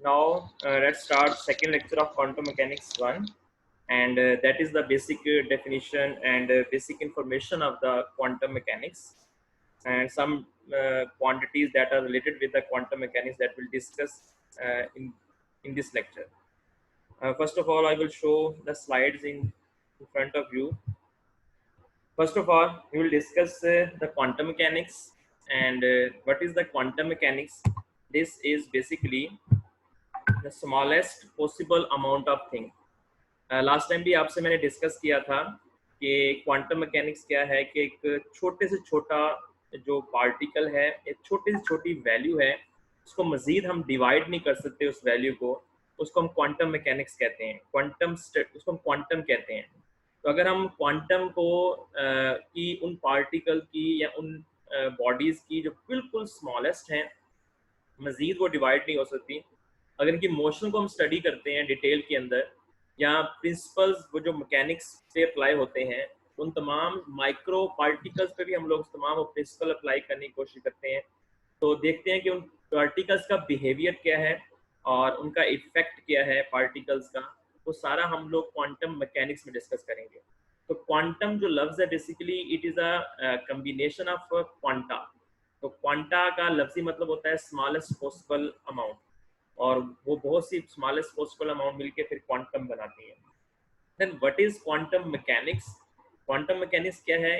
Now let's start second lecture of quantum mechanics 1, and that is the basic definition and basic information of the quantum mechanics, and some quantities that are related with the quantum mechanics that we'll discuss in this lecture. First of all, I will show the slides in front of you. First of all, we will discuss the quantum mechanics and what is the quantum mechanics. This is basically the smallest possible amount of thing. Last time भी आपसे मैंने discuss किया था कि quantum mechanics क्या है कि एक छोटे से छोटा जो पार्टिकल है, एक छोटी से छोटी वैल्यू है, उसको मजीद हम डिवाइड नहीं कर सकते उस वैल्यू को, उसको हम क्वांटम मैकेनिक्स कहते हैं, उसको हम क्वांटम कहते हैं। तो अगर हम क्वांटम को की उन पार्टिकल की या उन बॉडीज़ की जो बिल्कुल स्मॉलेस्ट हैं, मजीद वो डिवाइड नहीं हो सकती। अगर इनकी मोशन को हम स्टडी करते हैं डिटेल के अंदर, या प्रिंसिपल्स वो जो मैकेनिक्स पे अप्लाई होते हैं, उन तमाम माइक्रो पार्टिकल्स पे भी हम लोग तमाम वो प्रिंसिपल अप्लाई करने की कोशिश करते हैं। तो देखते हैं कि उन पार्टिकल्स का बिहेवियर क्या है और उनका इफेक्ट क्या है पार्टिकल्स का, वो सारा हम लोग क्वांटम मैकेनिक्स में डिस्कस करेंगे। तो क्वांटम जो लफ्ज़ है basically it is a combination of quanta. तो क्वांटा का लफ्ज़ी मतलब होता है स्मॉलेस्ट पॉसिबल अमाउंट, और वो बहुत सी स्मॉलेस्ट पॉसिबल अमाउंट मिलके फिर क्वांटम बनाती है। Then what is quantum mechanics? Quantum mechanics क्या है?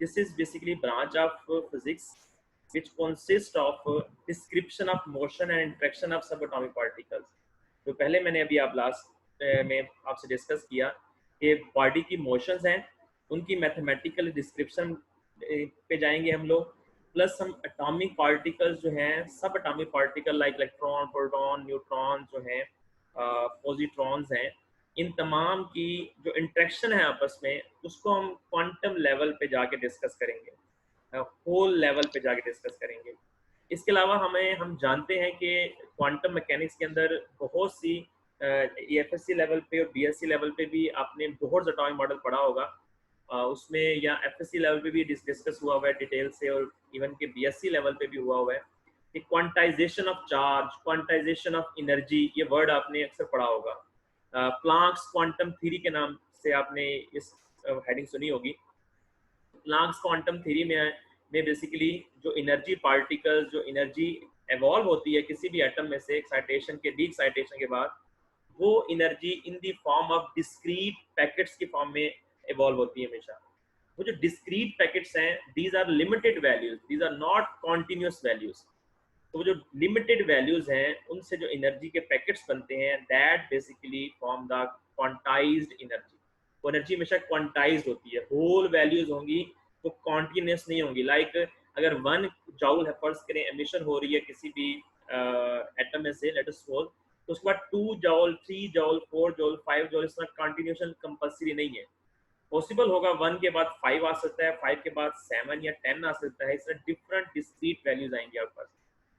This is basically branch of physics which consist of description of motion and interaction of subatomic particles। तो पहले मैंने अभी आप लास्ट में आपसे डिस्कस किया कि बॉडी की मोशंस हैं, उनकी मैथमेटिकल डिस्क्रिप्शन पे जाएंगे हम लोग, प्लस हम एटॉमिक पार्टिकल्स जो हैं, सब atomic particle like electron, proton, neutron जो हैं, पॉजिट्रॉन्स हैं, इन तमाम की जो इंट्रैक्शन है आपस में, उसको हम क्वांटम लेवल पे जाके डिस्कस करेंगे, होल लेवल पे जाके डिस्कस करेंगे। इसके अलावा हम जानते हैं कि क्वांटम मैकेनिक्स के अंदर बहुत सी एफएससी लेवल पे और बीएससी लेवल पे भी आपने बहुत एटॉमिक मॉडल पढ़ा होगा, उसमें या एफएससी लेवल पे भी डिस्कस हुआ हुआ है डिटेल से, और इवन के बीएससी लेवल पे भी हुआ हुआ है कि quantization of charge, quantization of energy, ये वर्ड आपने अक्सर पढ़ा होगा। प्लांक्स क्वांटम थ्योरी के नाम से आपने इस हेडिंग सुनी होगी। प्लांक्स क्वांटम थ्योरी में बेसिकली जो एनर्जी पार्टिकल्स, जो एनर्जी एवॉल्व होती है किसी भी एटम में से एक्साइटेशन के, डी एक्साइटेशन के बाद, वो energy in the form of discrete packets की फॉर्म में एवॉल्व होती है हमेशा। वो जो डिस्क्रीट पैकेट्स हैं, these are limited values, these are not continuous values. तो वो जो लिमिटेड वैल्यूज हैं, उनसे जो एनर्जी के पैकेट्स बनते हैं, that basically form the quantized energy. वो एनर्जी हमेशा क्वांटाइज्ड होती है, होल वैल्यूज होंगी, वो कॉन्टिन्यूस नहीं होंगी। लाइक अगर 1 जॉल है, फर्ज करें एमिशन हो रही है किसी भी एटम में से, लेट अस सपोज, तो उसके बाद 2 जॉल, 3 जॉल, 4 जॉल, 5 जॉल, इसमें कंटिन्यूशन कंपल्सरी नहीं है। पॉसिबल होगा 1 के बाद 5 आ सकता है, 5 के बाद 7 या 10 आ सकता है, इसमें डिफरेंट डिस्क्रीट वैल्यूज आएंगे आपके पास।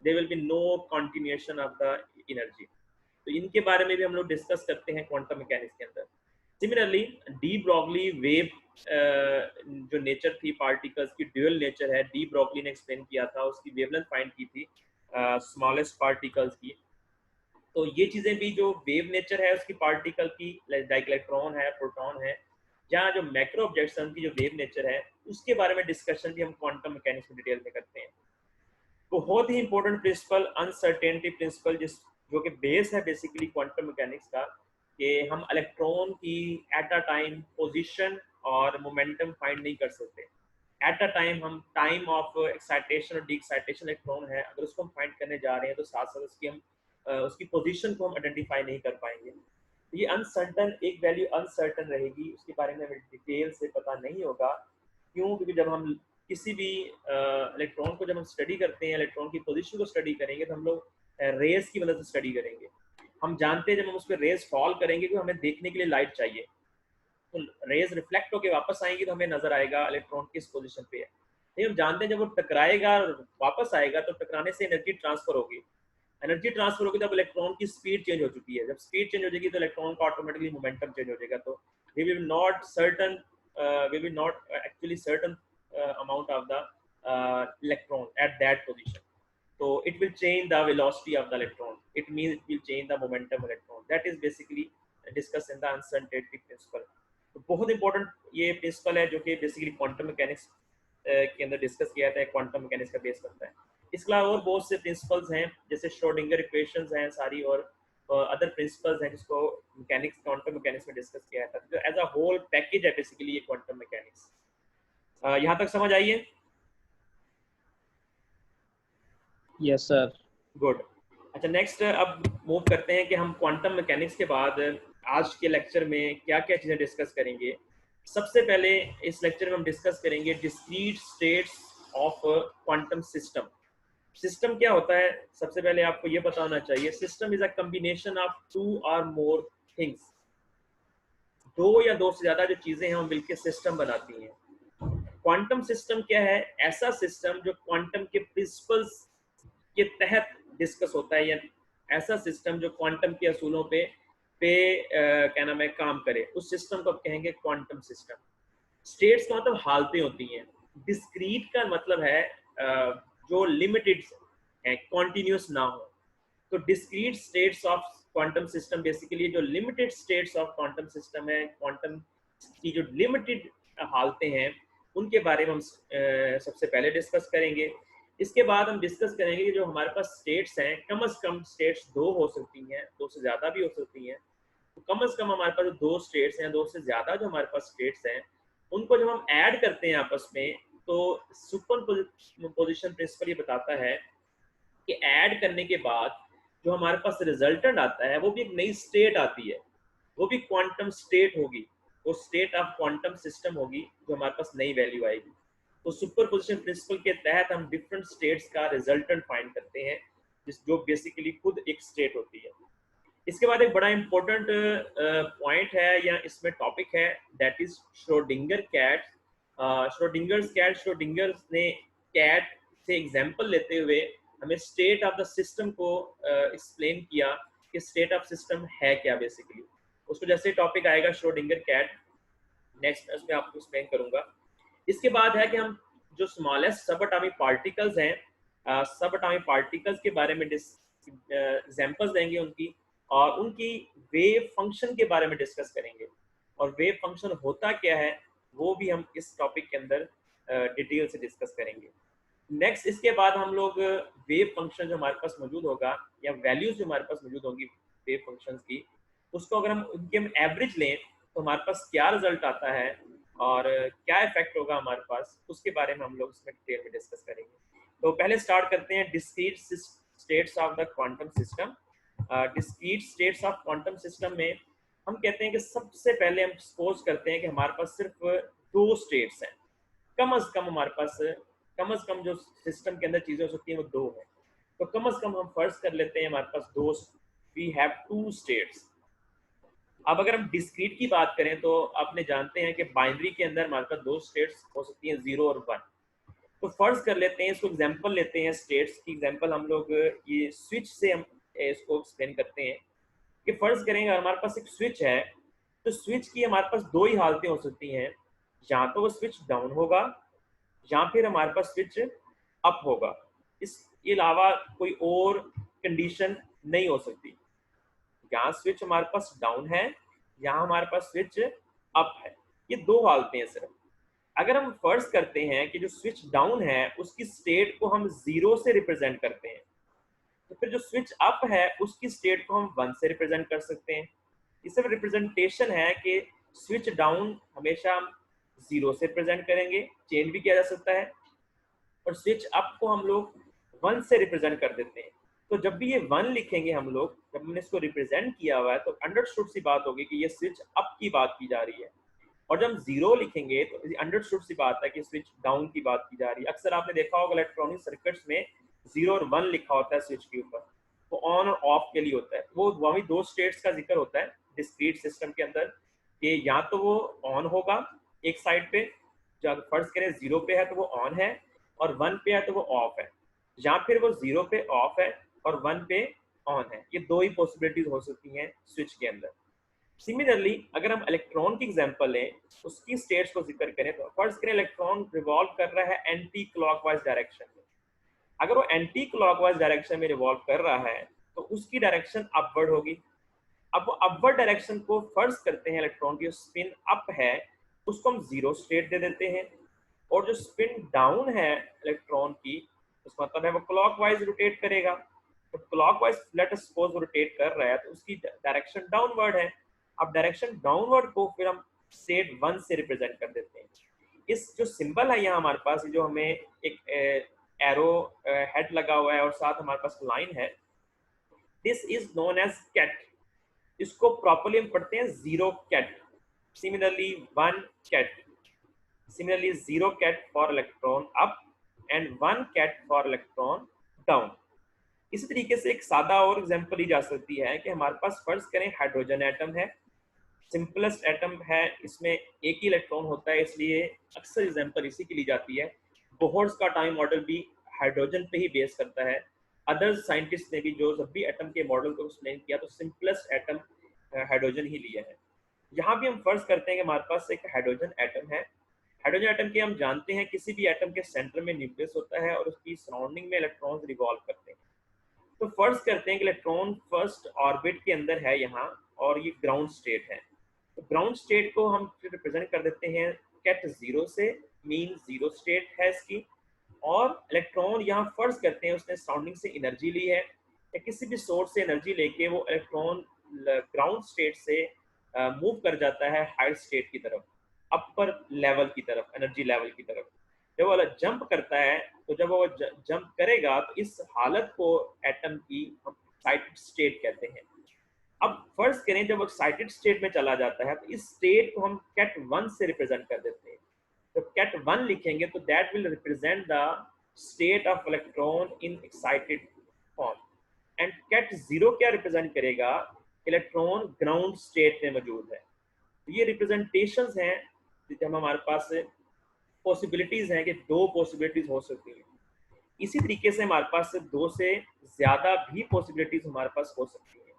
There will be no continuation of the energy. तो इनके बारे में भी हम लोग डिस्कस करते हैं क्वांटम मैकेनिक्स के अंदर। सिमिलरली डी ब्रॉगली वेव जो नेचर थी पार्टिकल्स की, ड्यूअल नेचर है, डी ब्रॉगली ने एक्सप्लेन किया था, उसकी वेवलेंथ फाइंड की थी स्मॉलेस्ट पार्टिकल्स की। तो ये चीज़ें भी जो वेव नेचर है उसकी पार्टिकल की, लाइक इलेक्ट्रॉन है, प्रोटॉन है, या जो मैक्रो ऑब्जेक्ट्स हैं उनकी जो वेव नेचर है, उसके बारे में डिस्कशन भी हम क्वांटम मैकेनिक्स में डिटेल में करते हैं। बहुत ही इंपॉर्टेंट प्रिंसिपल, अनसर्टेनिटी प्रिंसिपल, जो कि बेस है बेसिकली क्वांटम मैकेनिक्स का, कि हम इलेक्ट्रॉन की एट अ टाइम पोजीशन और मोमेंटम फाइंड नहीं कर सकते। एट अ टाइम हम टाइम ऑफ एक्साइटेशन और डी एक्साइटेशन इलेक्ट्रॉन है, अगर उसको हम फाइंड करने जा रहे हैं, तो साथ साथ उसकी पोजीशन को हम आइडेंटिफाई नहीं कर पाएंगे। ये अनसर्टन, एक वैल्यू अनसर्टन रहेगी, उसके बारे में हमें डिटेल से पता नहीं होगा। क्यों? क्योंकि जब हम किसी भी इलेक्ट्रॉन को जब हम स्टडी करते हैं, इलेक्ट्रॉन की पोजीशन को स्टडी करेंगे, तो हम लोग रेस की मदद से स्टडी करेंगे। हम जानते हैं जब हम उस पर रेस फॉल करेंगे तो हमें देखने के लिए लाइट चाहिए, तो रेज रिफ्लेक्ट होकर वापस आएंगी तो हमें नजर आएगा इलेक्ट्रॉन किस पोजीशन पे है। नहीं, हम जानते हैं जब वो टकराएगा और वापस आएगा तो टकराने से एनर्जी ट्रांसफर होगी, एनर्जी ट्रांसफर होगी, तब इलेक्ट्रॉन की स्पीड चेंज हो चुकी है। जब स्पीड चेंज हो जाएगी तो इलेक्ट्रॉन का ऑटोमेटिकली मोमेंटम चेंज हो जाएगा। तो we will not certain, we will not actually certain amount of the electron at that position, तो it will change the velocity of the electron. it means it will change the momentum of electron. That is basically discussed in the uncertainty principle. तो बहुत important ये principal है जो कि basically quantum mechanics के अंदर discuss किया था, क्वांटम मैकेनिक्स का बेस करता है। इसके अलावा और बहुत से प्रिंसिपल्स हैं जैसे श्रोडिंगर इक्वेशंस हैं सारी, और अदर प्रिंसिपल्स हैं जिसको मैकेनिक्स क्वांटम मैकेनिक्स में डिस्कस किया था। तो एज अ होल पैकेज है बेसिकली ये क्वांटम मैकेनिक्स। यहाँ तक समझ आई है? Yes sir. गुड। अच्छा, नेक्स्ट अब मूव करते हैं कि हम क्वांटम मैकेनिक्स के बाद आज के लेक्चर में क्या क्या चीज़ें डिस्कस करेंगे। सबसे पहले इस लेक्चर में हम डिस्कस करेंगे discrete states of quantum system. System क्या होता है, सबसे पहले आपको ये पता होना चाहिए। System is a combination of 2 और मोर थिंग्स। 2 या 2 से ज्यादा जो चीजें हैं वो मिलकर सिस्टम बनाती हैं। क्वांटम सिस्टम क्या है? ऐसा सिस्टम जो क्वांटम के प्रिंसिपल्स के तहत डिस्कस होता है, या ऐसा सिस्टम जो क्वांटम के असूलों पे क्या नाम है काम करे, उस सिस्टम को कहेंगे क्वांटम सिस्टम। स्टेट्स का मतलब हालतें होती हैं। डिस्क्रीट का मतलब है जो लिमिटेड है, कॉन्टिन्यूस ना हो। तो discrete states of quantum system basically जो limited states of quantum system है, क्वांटम की जो लिमिटेड हालतें हैं उनके बारे में हम सबसे पहले डिस्कस करेंगे। इसके बाद हम डिस्कस करेंगे कि जो हमारे पास स्टेट्स हैं, कम से कम स्टेट्स 2 हो सकती हैं, 2 से ज़्यादा भी हो सकती हैं। तो कम से कम हमारे पास जो 2 स्टेट्स हैं, 2 से ज़्यादा जो हमारे पास स्टेट्स हैं, उनको जब हम ऐड करते हैं आपस में, तो सुपर पोजिशन प्रिंसिपल ये बताता है कि ऐड करने के बाद जो हमारे पास रिजल्टेंट आता है वो भी एक नई स्टेट आती है, वो भी क्वांटम स्टेट होगी, वो स्टेट ऑफ क्वांटम सिस्टम होगी जो हमारे पास नई वैल्यू आएगी। तो सुपर पोजिशन प्रिंसिपल के तहत हम डिफरेंट स्टेट्स का रिजल्टेंट फाइंड करते हैं, जो बेसिकली खुद एक स्टेट होती है। इसके बाद एक बड़ा इंपॉर्टेंट पॉइंट है या इसमें टॉपिक है, that is Schrodinger cat. Schrodinger's cat, Schrodinger's ने कैट से एग्जांपल लेते हुए हमें स्टेट ऑफ द सिस्टम को एक्सप्लेन किया कि स्टेट ऑफ सिस्टम है क्या बेसिकली। उसको जैसे टॉपिक आएगा श्रोडिंगर कैट, नेक्स्ट उसमें आपको एक्सप्लेन करूंगा। इसके बाद है कि हम जो स्मॉलेस्ट सब एटॉमिक पार्टिकल्स हैं, सब एटॉमिक पार्टिकल्स के बारे में एग्जांपल्स देंगे उनकी, और उनकी वेव फंक्शन के बारे में डिस्कस करेंगे। और वेव फंक्शन होता क्या है वो भी हम इस टॉपिक के अंदर डिटेल से डिस्कस करेंगे। नेक्स्ट इसके बाद हम लोग वेव फंक्शन जो हमारे पास मौजूद होगा या वैल्यूज जो हमारे पास मौजूद होंगी वेव फंक्शंस की, उसको अगर हम उनके हम एवरेज लें तो हमारे पास क्या रिजल्ट आता है और क्या इफेक्ट होगा हमारे पास, उसके बारे में हम लोग इसमें डिटेल में डिस्कस करेंगे। तो पहले स्टार्ट करते हैं discrete states of the quantum system. Discrete states of quantum system में हम कहते हैं कि सबसे पहले हम सपोज करते हैं कि हमारे पास सिर्फ 2 स्टेट्स हैं। कम से कम हमारे पास कम से कम जो सिस्टम के अंदर चीजें हो सकती हैं वो 2 हैं। तो कम से कम हम फर्ज कर लेते हैं हमारे पास 2, वी हैव 2 स्टेट्स। अब अगर हम डिस्क्रीट की बात करें तो आपने जानते हैं कि बाइनरी के अंदर हमारे पास 2 स्टेट्स हो सकती हैं, 0 और 1। तो फर्ज कर लेते हैं, इसको एग्जांपल लेते हैं स्टेट्स की। एग्जांपल हम लोग ये स्विच से हम इसको एक्सप्लेन करते हैं कि फर्ज करेंगे हमारे पास एक स्विच है, तो स्विच की हमारे पास 2 ही हालतें हो सकती हैं, या तो वो स्विच डाउन होगा या फिर हमारे पास स्विच अप होगा। इसके अलावा कोई और कंडीशन नहीं हो सकती। यहाँ स्विच हमारे पास डाउन है, यहाँ हमारे पास स्विच अप है, ये 2 हालतें हैं सिर्फ। अगर हम फर्ज करते हैं कि जो स्विच डाउन है उसकी स्टेट को हम 0 से रिप्रेजेंट करते हैं, तो फिर जो स्विच अप है उसकी स्टेट को हम 1 से रिप्रेजेंट कर सकते हैं। इस सिर्फ रिप्रेजेंटेशन है कि स्विच डाउन हमेशा हम 0 से रिप्रेजेंट करेंगे, चेंज भी किया जा सकता है, और स्विच अप को हम लोग 1 से रिप्रेजेंट कर देते हैं। तो जब भी ये 1 लिखेंगे हम लोग, जब हमने इसको रिप्रेजेंट किया हुआ है, तो अंडरस्टूड सी बात होगी कि ये स्विच अप की बात की जा रही है। और जब हम 0 लिखेंगे तो अंडरस्टूड सी बात है कि स्विच डाउन की बात की जा रही है। अक्सर आपने देखा होगा इलेक्ट्रॉनिक सर्किट्स में 0 और 1 लिखा होता है स्विच के ऊपर, वो ऑन और ऑफ के लिए होता है। वो वही 2 स्टेट्स का जिक्र होता है डिस्क्रीट सिस्टम के अंदर, कि या तो वो ऑन होगा एक साइड पे, जब फर्ज करें 0 पे है तो वो ऑन है, और 1 पे है तो वो ऑफ है, या फिर वो 0 पे ऑफ है और 1 पे ऑन है। ये 2 ही पॉसिबिलिटीज हो सकती हैं स्विच के अंदर। सिमिलरली अगर हम इलेक्ट्रॉन की एग्जांपल लें, उसकी स्टेट्स को जिक्र करें, तो फर्स्ट करें इलेक्ट्रॉन रिवॉल्व कर रहा है एंटी क्लॉकवाइज डायरेक्शन में। अगर वो एंटी क्लॉकवाइज डायरेक्शन में रिवॉल्व कर रहा है तो उसकी डायरेक्शन अपवर्ड होगी। अब वो अपवर्ड डायरेक्शन को फर्ज करते हैं इलेक्ट्रॉन की स्पिन अप है उसको हम जीरो स्टेट दे देते हैं, और जो स्पिन डाउन है इलेक्ट्रॉन की उसका मतलब है वो क्लॉकवाइज रोटेट करेगा। तो क्लॉकवाइज लेट अस सपोज वो रोटेट कर रहा है तो उसकी डायरेक्शन डाउनवर्ड है। अब डायरेक्शन डाउनवर्ड को फिर हम स्टेट 1 से रिप्रेजेंट कर देते हैं। इस जो सिंबल है यहाँ हमारे पास जो हमें एक एरो हेड लगा हुआ है और साथ हमारे पास लाइन है, this is known as ket. इसको प्रॉपर्ली हम पढ़ते हैं zero ket, similarly one ket, similarly zero ket for electron up and one ket for electron down. इसी तरीके से एक सादा और एग्जांपल ली जा सकती है कि हमारे पास फर्ज करें हाइड्रोजन एटम है, सिंपलेस्ट एटम है, इसमें एक ही इलेक्ट्रॉन होता है, इसलिए अक्सर एग्जांपल इसी की ली जाती है। बोहर्स का टाइम मॉडल भी हाइड्रोजन पे ही बेस करता है। अदर साइंटिस्ट ने भी जो जब भी एटम के मॉडल को एक्सप्लेन किया तो सिंपलेस्ट एटम हाइड्रोजन ही लिया है। यहाँ भी हम फर्ज करते हैं कि हमारे पास एक हाइड्रोजन एटम है। हाइड्रोजन एटम के हम जानते हैं किसी भी एटम के सेंटर में न्यूक्लियस होता है और उसकी सराउंडिंग में इलेक्ट्रॉन्स रिवॉल्व करते हैं। तो फर्ज करते हैं कि इलेक्ट्रॉन फर्स्ट ऑर्बिट के अंदर है यहाँ और ये ग्राउंड स्टेट है। तो ग्राउंड स्टेट को हम रिप्रेजेंट कर देते हैं कैट जीरो से, मीन जीरो स्टेट है इसकी। और इलेक्ट्रॉन यहाँ फर्ज करते हैं उसने सराउंडिंग से एनर्जी ली है या किसी भी सोर्स से एनर्जी लेके वो इलेक्ट्रॉन ग्राउंड स्टेट से मूव कर जाता है हायर स्टेट की तरफ, अपर लेवल की तरफ, एनर्जी लेवल की तरफ। जब वो जंप करता है तो जब वो जंप करेगा तो इस हालत को एटम की हम एक्साइटेड स्टेट कहते हैं। अब फर्ज करें जब एक्साइटेड स्टेट में चला जाता है तो इस स्टेट को हम कैट 1 से रिप्रेजेंट कर देते हैं। तो कैट 1 लिखेंगे तो that will represent the state of electron in excited form. And ket 0 क्या रिप्रेजेंट करेगा? इलेक्ट्रॉन ग्राउंड स्टेट में मौजूद है। तो ये रिप्रेजेंटेशंस हैं जब हमारे पास पॉसिबिलिटीज हैं कि दो पॉसिबिलिटीज हो सकती हैं। इसी तरीके से हमारे पास दो से ज्यादा भी पॉसिबिलिटीज हमारे पास हो सकती हैं।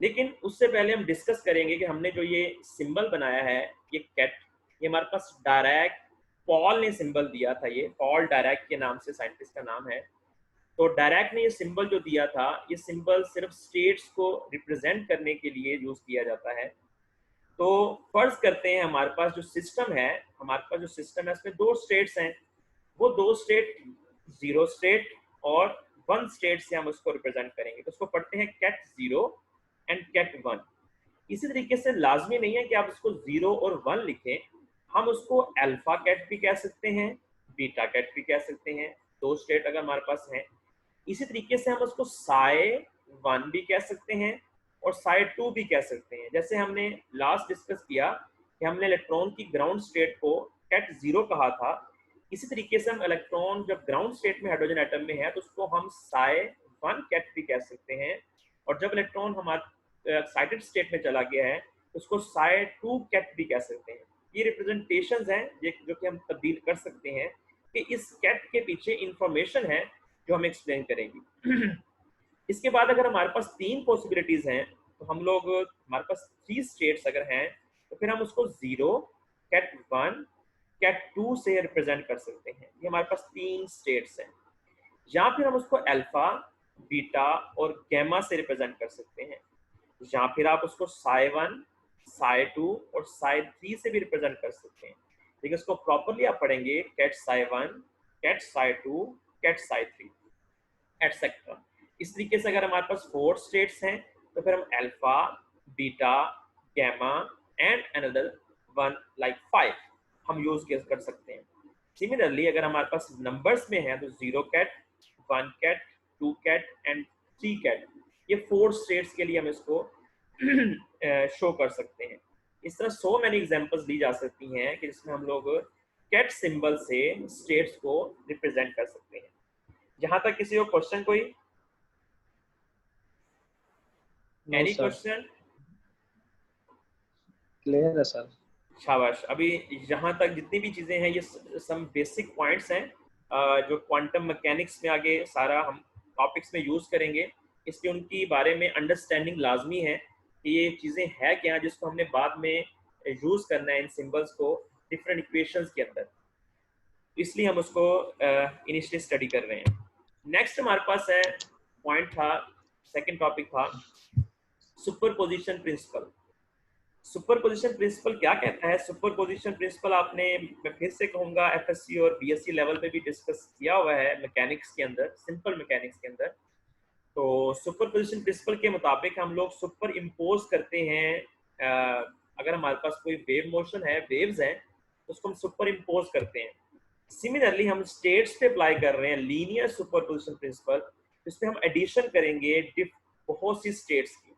लेकिन उससे पहले हम डिस्कस करेंगे कि हमने जो ये सिंबल बनाया है ये कैट, ये हमारे पास डायरेक पॉल ने सिंबल दिया था, ये पॉल डायरेक के नाम से साइंटिस्ट का नाम है। तो डायरेक ने ये सिंबल जो दिया था, ये सिंबल सिर्फ स्टेट्स को रिप्रेजेंट करने के लिए यूज किया जाता है। तो फर्ज करते हैं हमारे पास जो सिस्टम है, हमारे पास जो सिस्टम है उसमें दो स्टेट्स हैं। वो दो स्टेट जीरो स्टेट और वन स्टेट से हम उसको रिप्रेजेंट करेंगे। तो उसको पढ़ते हैं ket zero and ket one. इसी तरीके से लाजमी नहीं है कि आप उसको जीरो और वन लिखें, हम उसको अल्फा कैट भी कह सकते हैं, बीटा कैट भी कह सकते हैं, दो स्टेट अगर हमारे पास हैं। इसी तरीके से हम उसको साई 1 भी कह सकते हैं और साई 2 भी कह सकते हैं। जैसे हमने लास्ट डिस्कस किया कि हमने इलेक्ट्रॉन की ग्राउंड स्टेट को कैट 0 कहा था, इसी तरीके से हम इलेक्ट्रॉन जब ग्राउंड स्टेट में हाइड्रोजन एटम में है तो उसको हम साई 1 कैट भी कह सकते हैं, और जब इलेक्ट्रॉन हमारे एक्साइटेड स्टेट में चला गया है तो उसको साई 2 कैट भी कह सकते हैं। ये रिप्रेजेंटेशंस हैं जो कि हम तब्दील कर सकते हैं कि इस कैट के पीछे इंफॉर्मेशन है जो हम एक्सप्लेन करेंगे। इसके बाद अगर हमारे पास तीन पॉसिबिलिटीज हैं तो हम लोग, हमारे पास 3 स्टेट्स अगर हैं तो फिर हम उसको जीरो, कैट 1, कैट 2 से रिप्रेजेंट कर सकते हैं। ये हमारे पास 3 स्टेट्स हैं। या फिर हम उसको अल्फा, बीटा और गैमा से रिप्रेजेंट कर सकते हैं। या फिर आप उसको साई 1, साई 2 और साई 3 से भी रिप्रेजेंट कर सकते हैं। लेकिन इसको प्रॉपरली आप पढ़ेंगे ket psi 1, ket psi 2, ket psi 3 etcetera. इस तरीके से अगर हमारे पास 4 स्टेट्स हैं तो फिर हम alpha, beta, gamma and another one like 5 हम यूज कर सकते हैं। सिमिलरली अगर हमारे पास नंबर्स में है तो 0 ket, 1 ket, 2 ket and 3 ket, ये 4 स्टेट्स के लिए हम इसको शो कर सकते हैं। इस तरह सो मैनी एग्जांपल्स दी जा सकती हैं कि जिसमें हम लोग कैट सिंबल से स्टेट्स को रिप्रेजेंट कर सकते हैं। जहां तक किसी को क्वेश्चन, कोई एनी क्वेश्चन? क्लियर है सर। शाबाश। अभी यहाँ तक जितनी भी चीजें हैं ये सम बेसिक पॉइंट्स हैं जो क्वांटम मैकेनिक्स में आगे सारा हम टॉपिक्स में यूज करेंगे, इसलिए उनकी बारे में अंडरस्टैंडिंग लाजमी है कि ये चीजें हैं क्या जिसको हमने बाद में यूज करना है इन सिंबल्स को डिफरेंट इक्वेशंस के अंदर, इसलिए हम उसको इनिशियली स्टडी कर रहे हैं। नेक्स्ट हमारे पास है पॉइंट था सेकंड टॉपिक था सुपरपोजिशन प्रिंसिपल। सुपरपोजिशन प्रिंसिपल क्या कहता है? सुपरपोजिशन प्रिंसिपल आपने, मैं फिर से कहूंगा, एफएससी और बीएससी लेवल पे भी डिस्कस किया हुआ है मैकेनिक्स के अंदर, सिंपल मैकेनिक्स के अंदर। तो सुपरपोजिशन प्रिंसिपल के मुताबिक हम लोग सुपर इम्पोज करते हैं, अगर हमारे पास कोई वेव मोशन है, वेव्स हैं, तो उसको हम सुपर इम्पोज करते हैं। सिमिलरली हम स्टेट्स पे अप्लाई कर रहे हैं लीनियर सुपरपोजिशन प्रिंसिपल, जिसमें हम एडिशन करेंगे बहुत सी स्टेट्स की।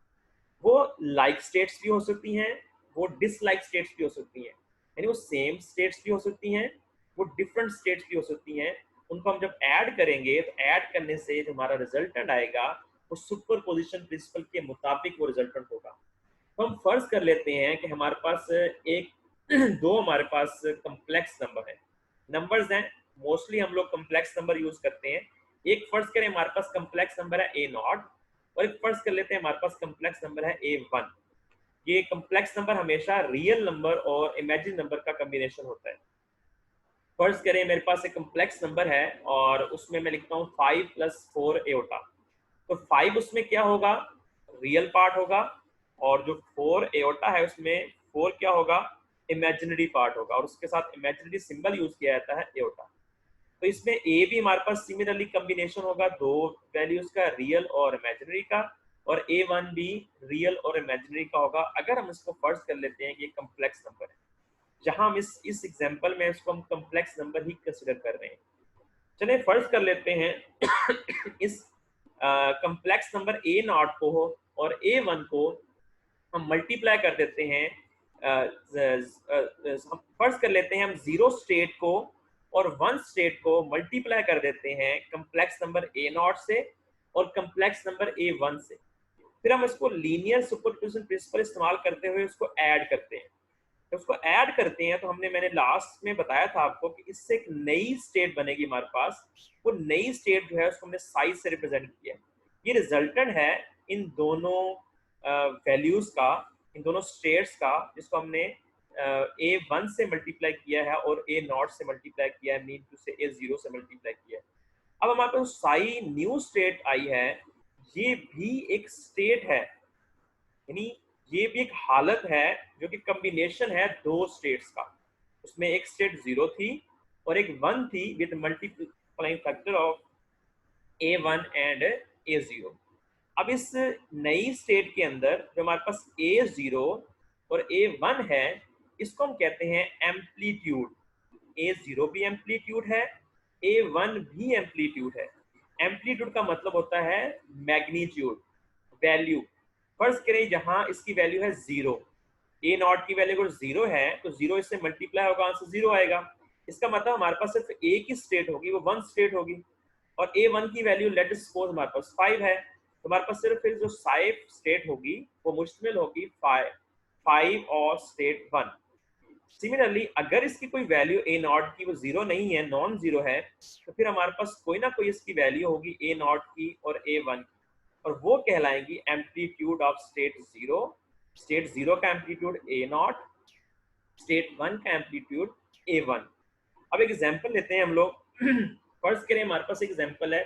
वो लाइक स्टेट्स भी हो सकती हैं, वो डिसलाइक स्टेट्स भी हो सकती हैं, यानी वो सेम स्टेट्स भी हो सकती हैं, वो डिफरेंट स्टेट्स भी हो सकती हैं। उनको हम जब ऐड करेंगे तो ऐड करने से जो हमारा रिजल्टेंट आएगा वो सुपरपोजिशन प्रिंसिपल के मुताबिक वो रिजल्टेंट होगा। तो हम फर्ज कर लेते हैं कि हमारे पास एक दो हमारे पास कम्प्लेक्स नंबर है, नंबर्स हैं, मोस्टली हम लोग कम्प्लेक्स नंबर यूज करते हैं। एक फर्ज करें हमारे पास कम्प्लेक्स नंबर है ए नॉट, और एक फर्ज कर लेते हैं हमारे पास कम्प्लेक्स नंबर है ए वन। ये कम्प्लेक्स नंबर हमेशा रियल नंबर और इमेजिन नंबर का कॉम्बिनेशन होता है। फर्ज करें मेरे पास एक कम्प्लेक्स नंबर है और उसमें मैं लिखता हूँ 5 + 4 एओटा। तो 5 उसमें क्या होगा? रियल पार्ट होगा, और जो 4 एओटा है उसमें 4 क्या होगा? इमेजिनरी पार्ट होगा, और उसके साथ इमेजिनरी सिंबल यूज किया जाता है एओटा। तो इसमें ए भी हमारे पास सिमिलरली कॉम्बिनेशन होगा दो वैल्यूज का, रियल और इमेजिनरी का, और ए वन भी रियल और इमेजिनरी का होगा। अगर हम इसको फर्ज कर लेते हैं कि ये कम्प्लेक्स नंबर है, जहां हम इस एग्जांपल में इसको हम कम्प्लेक्स नंबर ही कंसिडर कर रहे हैं। चलिए फर्ज कर लेते हैं इस कम्प्लेक्स नंबर ए नॉट को और ए वन को हम मल्टीप्लाई कर देते हैं। हम फर्ज कर लेते हैं हम जीरो स्टेट को और वन स्टेट को मल्टीप्लाई कर देते हैं कम्प्लेक्स नंबर ए नॉट से और कम्प्लेक्स नंबर ए वन से। फिर हम इसको लीनियर सुपरपोजिशन प्रिंसिपल इस्तेमाल करते हुए उसको ऐड करते हैं। तो उसको ऐड करते हैं तो मैंने लास्ट में बताया था आपको कि इससे एक नई स्टेट बनेगी हमारे पास। वो नई स्टेट जो है उसको हमने साइज से रिप्रेजेंट किया है। ये रिजल्टेंट है इन दोनों वैल्यूज का, इन दोनों स्टेट्स का, जिसको हमने ए वन से मल्टीप्लाई किया है और ए नॉट से मल्टीप्लाई किया है, मीन टू से ए जीरो से मल्टीप्लाई किया है। अब हमारे पास साई न्यू स्टेट आई है, ये भी एक स्टेट है, यानी ये भी एक हालत है जो कि कॉम्बिनेशन है दो स्टेट्स का। उसमें एक स्टेट जीरो थी और एक वन थी with multiplying factor of A one and A zero. अब इस नई स्टेट के अंदर जो हमारे पास ए जीरो और ए वन है, इसको हम कहते हैं एम्पलीट्यूड। ए जीरो भी एम्पलीट्यूड है, ए वन भी एम्पलीट्यूड है। एम्पलीट्यूड का मतलब होता है मैग्नीट्यूड, वैल्यू। फर्ज करें जहां इसकी वैल्यू है जीरो, ए नॉट की वैल्यू अगर जीरो है तो जीरो इससे मल्टीप्लाई होगा, आंसर जीरो आएगा। इसका मतलब हमारे पास सिर्फ ए की स्टेट होगी, वो वन स्टेट होगी, और ए वन की वैल्यू लेट अस सपोज हमारे पास 5 है, तो हमारे पास सिर्फ फिर जो साइफ स्टेट होगी वो मुश्तमिल होगी 5 और स्टेट 1। सिमिलरली अगर इसकी कोई वैल्यू ए नॉट की वो जीरो नहीं है, नॉन जीरो है, तो फिर हमारे पास कोई ना कोई इसकी वैल्यू होगी ए नॉट की और ए वन की, और वो कहलाएंगी amplitude of state zero. State zero का amplitude A naught, state one का एम्पलीट्यूड ए वन। अब एक एग्जांपल लेते हैं हम लोग। फर्ज करें हमारे पास एक एग्जांपल है,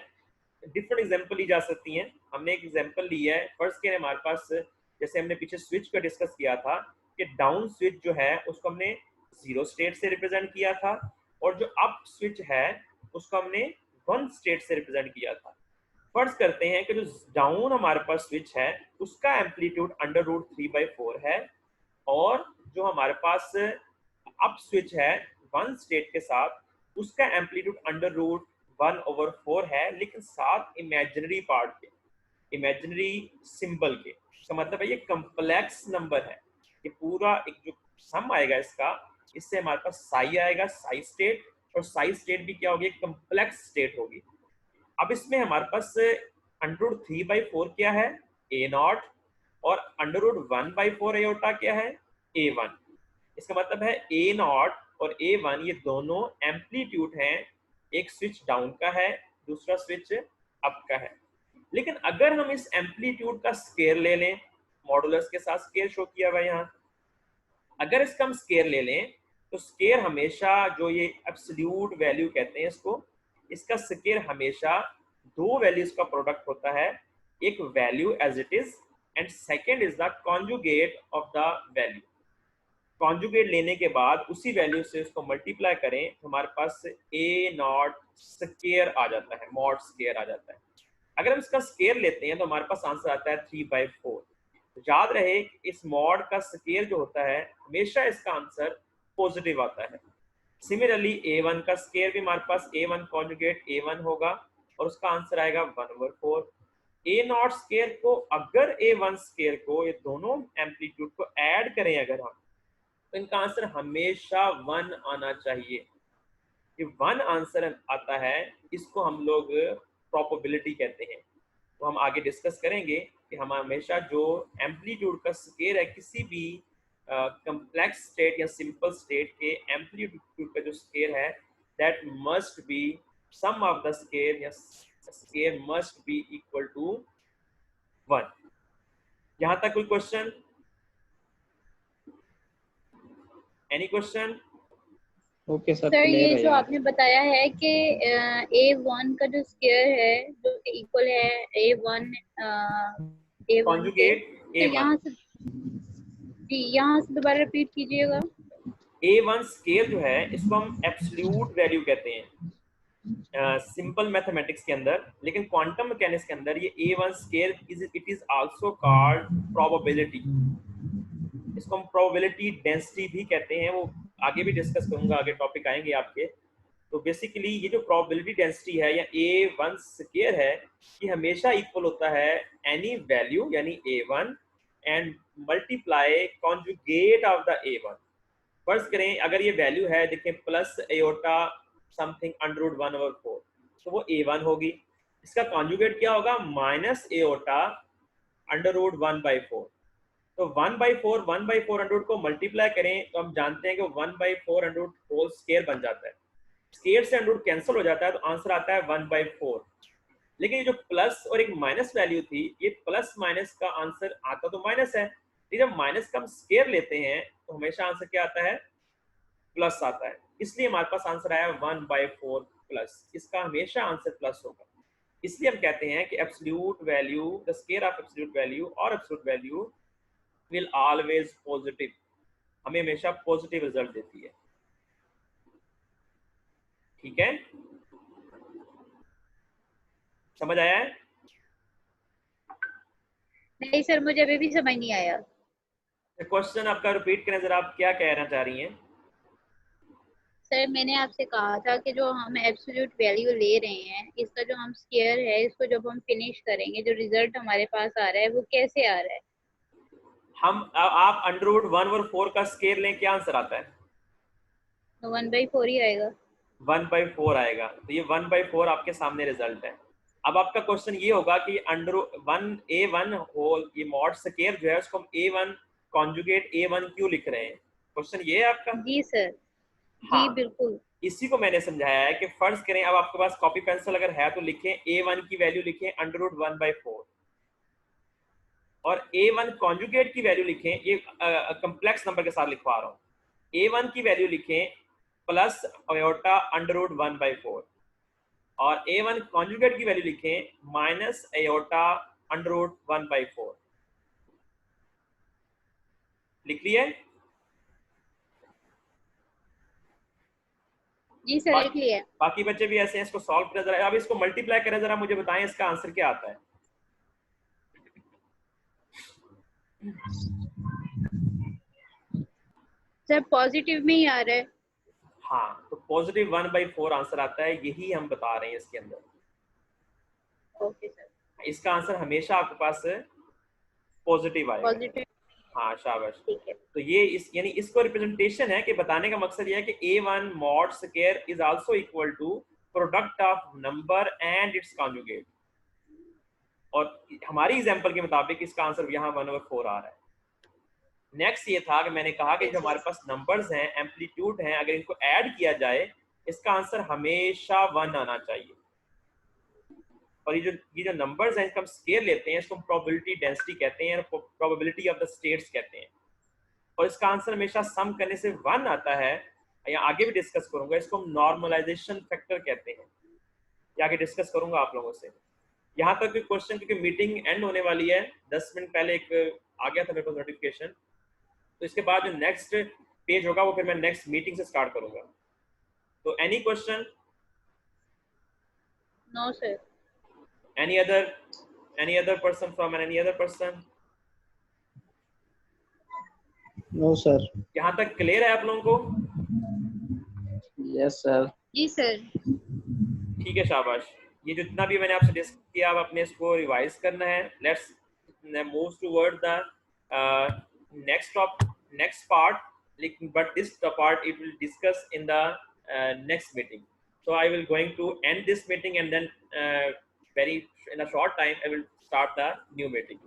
डिफरेंट एग्जांपल ली जा सकती हैं। हमने एक एग्जांपल ली है, फर्ज करें हमारे पास, जैसे हमने पीछे स्विच का डिस्कस किया था कि डाउन स्विच जो है उसको हमने जीरो स्टेट से रिप्रेजेंट किया था, और जो अप स्विच है उसको हमने वन स्टेट से रिप्रेजेंट किया था। फर्ज करते हैं कि जो डाउन हमारे पास स्विच है उसका एम्पलीट्यूड √3/4 है, और जो हमारे पास अप स्विच है वन स्टेट के साथ उसका एम्पलीट्यूड √1/4 है, लेकिन साथ इमेजिनरी पार्ट के, इमेजिनरी सिंबल के। इसका मतलब है ये कम्प्लेक्स नंबर है। ये पूरा एक जो सम आएगा इसका, इससे हमारे पास साई आएगा, साई स्टेट, और साई स्टेट भी क्या होगी? कम्प्लेक्स स्टेट होगी। अब इसमें हमारे पास √3/4 क्या है? ए नॉट, और √1/4 एओटा क्या है? ए वन। इसका मतलब है ए नॉट और ए वन ये दोनों एम्पलीट्यूड हैं, एक स्विच डाउन का है, दूसरा स्विच अप का है। लेकिन अगर हम इस एम्पलीट्यूड का स्केयर ले लें, मॉडुलस के साथ स्केयर शो किया हुआ है यहाँ, अगर इसका हम स्केयर ले लें तो स्केयर हमेशा, जो ये एब्सोल्यूट वैल्यू कहते हैं इसको, इसका स्केयर हमेशा दो वैल्यूज का प्रोडक्ट होता है। एक value as it is and second is the conjugate of the value. Conjugate लेने के बाद उसी वैल्यू से उसको मल्टीप्लाई करें तो हमारे पास ए नॉट स्केयर आ जाता है, मॉड स्केयर आ जाता है। अगर हम इसका स्केयर लेते हैं तो हमारे पास आंसर आता है 3/4। तो याद रहे कि इस मॉड का स्केयर जो होता है हमेशा इसका आंसर पॉजिटिव आता है। सिमिलरली A1 का स्केयर भी हमारे पास A1 कॉन्जुगेट A1 होगा और उसका आंसर आएगा 1/4। ए नॉट स्केयर को अगर A1 स्केयर को, ये दोनों एम्पलीट्यूड को ऐड करें अगर हम, तो इनका आंसर हमेशा 1 आना चाहिए। ये 1 आंसर आता है, इसको हम लोग प्रोबेबिलिटी कहते हैं। तो हम आगे डिस्कस करेंगे कि हम हमेशा जो एम्पलीट्यूड का स्केयर है किसी भी कम्प्लेक्स स्टेट या सिंपल स्टेट के एम्पलीट्यूड का जो स्केयर है that must be sum of the square या square must be equal to 1। यहां तक कोई question? Any question? Okay sir, sir clear ये है जो यहाँ आपने बताया है कि A1 का जो स्केयर है जो इक्वल है A1 A1 के, कॉन्जुगेट तो A1। यहाँ से जी यहाँ से दोबारा रिपीट कीजिएगा। A1 स्केयर जो है इसको हम एब्सोल्यूट वैल्यू कहते हैं सिंपल मैथमेटिक्स के अंदर, लेकिन क्वांटम मैकेनिक्स के अंदर ये A1 square it is also called probability. इसको हम प्रोबेबिलिटी डेंसिटी भी कहते हैं, वो आगे भी डिस्कस करूंगा, आगे टॉपिक आएंगे आपके। तो बेसिकली ये जो प्रोबेबिलिटी डेंसिटी है या A1 स्केयर है ये हमेशा इक्वल होता है एनी वैल्यू यानी A1 and multiply conjugate of the A1। फर्ज करें अगर ये वैल्यू है, देखें प्लस एयोटा समथिंग √1/4, तो वो A1 होगी। इसका कॉन्जुगेट क्या होगा? Minus aorta √1/4। तो 1/4 को मल्टीप्लाई करें तो हम जानते हैं कि 1/4 होल स्केयर बन जाता है। स्केयर से अंडर कैंसिल हो जाता है तो आंसर आता है 1/4। लेकिन ये जो प्लस और एक माइनस वैल्यू थी, ये प्लस माइनस का आंसर आता तो माइनस है, लेकिन जब माइनस का हम स्केयर लेते हैं तो हमेशा आंसर क्या आता है? प्लस आता है। इसलिए हमारे पास आंसर आया 1/4 प्लस। इसका हमेशा आंसर प्लस होगा। इसलिए हम कहते हैं कि absolute value, the square of absolute value और absolute value will always positive, हमें हमेशा पॉजिटिव रिजल्ट देती है। ठीक है, समझ आया है? नहीं सर, मुझे अभी भी समझ नहीं आया। क्वेश्चन आपका रिपीट करें जरा, आप क्या कहना चाह रही हैं? सर मैंने आपसे कहा था कि जो हम एब्सोल्यूट वैल्यू ले रहे हैं, इसका जो हम स्केयर है इसको जब हम फिनिश करेंगे जो रिजल्ट हमारे पास आ रहा है वो कैसे आ रहा है? आप √1/4 का स्केयर लें, क्या आंसर आता है? तो 1/4 ही आएगा। 1/4 आएगा। तो ये 1/4 आपके सामने रिजल्ट है। अब आपका क्वेश्चन ये होगा कि A1 होल ये मॉड स्केयर जो है उसको हम A1 कॉन्जुगेट A1 क्यों लिख रहे हैं? क्वेश्चन ये है आपका? जी सर, हाँ, जी बिल्कुल। इसी को मैंने समझाया है कि फर्ज करें अब आपके पास कॉपी पेंसिल अगर है तो लिखें A1 की वैल्यू लिखें √1/4 और A1 कॉन्जुगेट की वैल्यू लिखें, ये कम्प्लेक्स नंबर के साथ लिखवा रहा हूं। A1 की वैल्यू लिखें प्लस अयोटा √1/4 और A1 कॉन्जुगेट की वैल्यू लिखें माइनस अयोटा √1/4। लिख लिए? जी सर, लिख लिया। बाकी बच्चे भी ऐसे हैं, इसको सॉल्व करें जरा। अब इसको मल्टीप्लाई करें जरा, मुझे बताएं इसका आंसर क्या आता है? सर पॉजिटिव में ही आ रहा है। हाँ, तो पॉजिटिव 1/4 आंसर आता है, यही हम बता रहे हैं इसके अंदर। ओके सर, इसका आंसर हमेशा आपके पास पॉजिटिव आएगा। पॉजिटिव। हाँ, शाबाश। ठीक है। तो ये यानी इसको रिप्रेजेंटेशन है कि बताने का मकसद ये है कि A1 mod square is also equal to product of number and its conjugate. और हमारी एग्जांपल के मुताबिक इसका आंसर यहाँ 1/4 आ रहा है। नेक्स्ट ये था कि मैंने कहा कि जो हमारे पास नंबर्स हैं, एम्पलीट्यूड हैं, अगर इनको ऐड किया जाए इसका आंसर हमेशा 1 आना चाहिए। और ये जो नंबर्स हैं इसका हम स्केयर लेते हैं, इसको हम प्रोबेबिलिटी डेंसिटी कहते हैं, प्रोबेबिलिटी ऑफ द स्टेट्स कहते हैं। और इसका आंसर हमेशा सम करने से 1 आता है, या आगे भी डिस्कस करूंगा। इसको हम नॉर्मलाइजेशन फैक्टर कहते हैं, या आगे डिस्कस करूंगा आप लोगों से। यहाँ तक क्वेश्चन, क्योंकि मीटिंग एंड होने वाली है, 10 मिनट पहले एक आ गया था मेरे को नोटिफिकेशन, तो इसके बाद जो नेक्स्ट पेज होगा वो फिर मैं नेक्स्ट मीटिंग से स्टार्ट करूंगा। तो any question? No sir. Any other person from any other person? No sir. यहाँ तक क्लियर है आप लोगों को? Yes sir. जी सर। ठीक है, शाबाश। ये जितना भी मैंने आपसे डिस्कस किया, आप अपने इसको रिवाइज करना है। Let's move toward the next part, लेकिन but this part it will discuss in the next meeting. So I will going to end this meeting and then in a short time I will start the new meeting.